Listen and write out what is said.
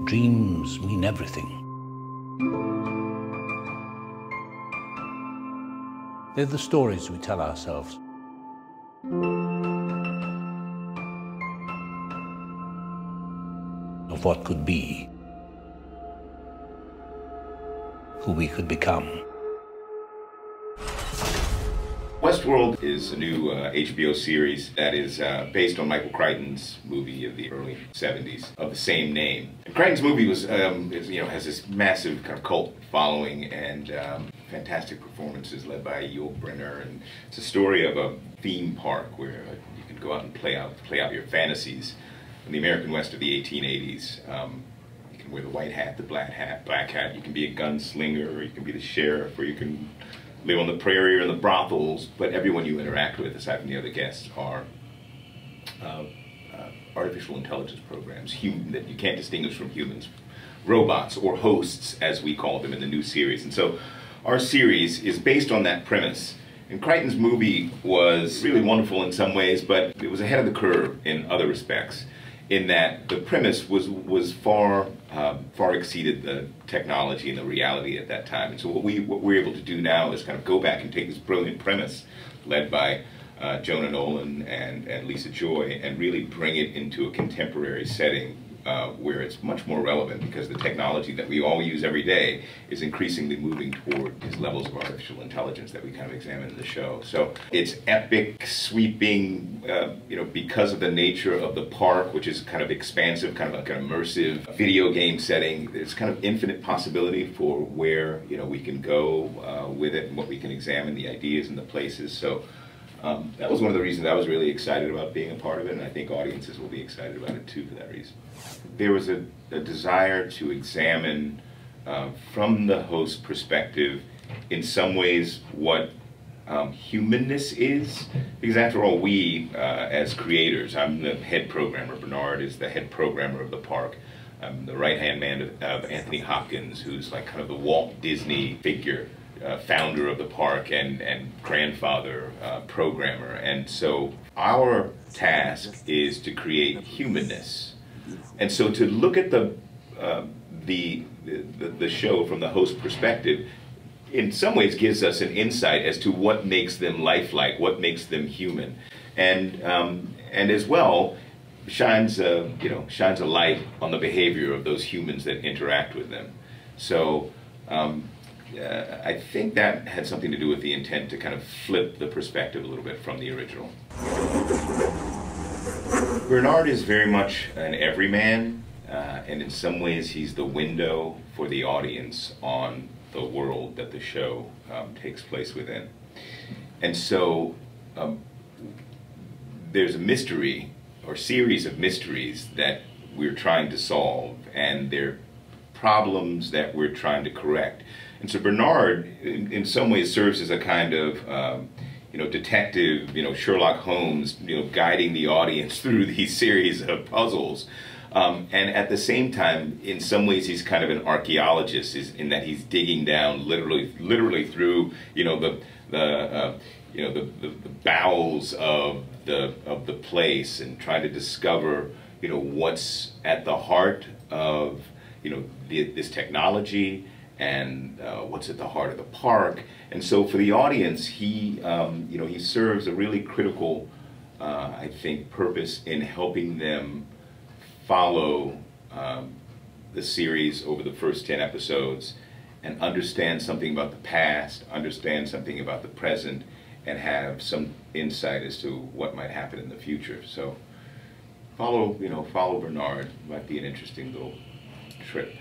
Dreams mean everything. They're the stories we tell ourselves. Of what could be, who we could become. Westworld is a new HBO series that is based on Michael Crichton's movie of the early 70s of the same name. And Crichton's movie was, has this massive kind of cult following and fantastic performances led by Yul Brynner. And it's a story of a theme park where you can go out and play out your fantasies. In the American West of the 1880s, you can wear the white hat, the black hat. You can be a gunslinger, or you can be the sheriff, or you can live on the prairie or in the brothels, but everyone you interact with, aside from the other guests, are artificial intelligence programs, that you can't distinguish from humans, robots, or hosts, as we call them in the new series. And so our series is based on that premise. And Crichton's movie was really wonderful in some ways, but it was ahead of the curve in other respects, in that the premise was far exceeded the technology and the reality at that time. And so what we're able to do now is kind of go back and take this brilliant premise led by Jonah Nolan and Lisa Joy and really bring it into a contemporary setting where it's much more relevant, because the technology that we all use every day is increasingly moving toward these levels of artificial intelligence that we kind of examine in the show. So it's epic, sweeping, because of the nature of the park, which is kind of expansive, kind of like an immersive video game setting. There's kind of infinite possibility for where we can go with it and what we can examine, the ideas and the places. So that was one of the reasons I was really excited about being a part of it, and I think audiences will be excited about it too for that reason. There was a desire to examine from the host perspective, in some ways, what humanness is, because after all, we as creators, I'm the head programmer, Bernard is the head programmer of the park. I'm the right-hand man of Anthony Hopkins, who's like kind of the Walt Disney figure. Founder of the park and grandfather programmer. And so our task is to create humanness. And so to look at the show from the host perspective in some ways gives us an insight as to what makes them lifelike, what makes them human. And as well shines a light on the behavior of those humans that interact with them. So I think that had something to do with the intent to kind of flip the perspective a little bit from the original. Bernard is very much an everyman, and in some ways he's the window for the audience on the world that the show takes place within. And so there's a mystery, or series of mysteries, that we're trying to solve, and they're problems that we're trying to correct. And so Bernard, in some ways, serves as a kind of, detective, Sherlock Holmes, guiding the audience through these series of puzzles. And at the same time, in some ways, he's kind of an archaeologist, in that he's digging down literally through, the bowels of the place, and trying to discover, what's at the heart of, this technology, and what's at the heart of the park. And so for the audience, he serves a really critical, I think, purpose in helping them follow the series over the first 10 episodes and understand something about the past, understand something about the present, and have some insight as to what might happen in the future. So follow Bernard. Might be an interesting little trip.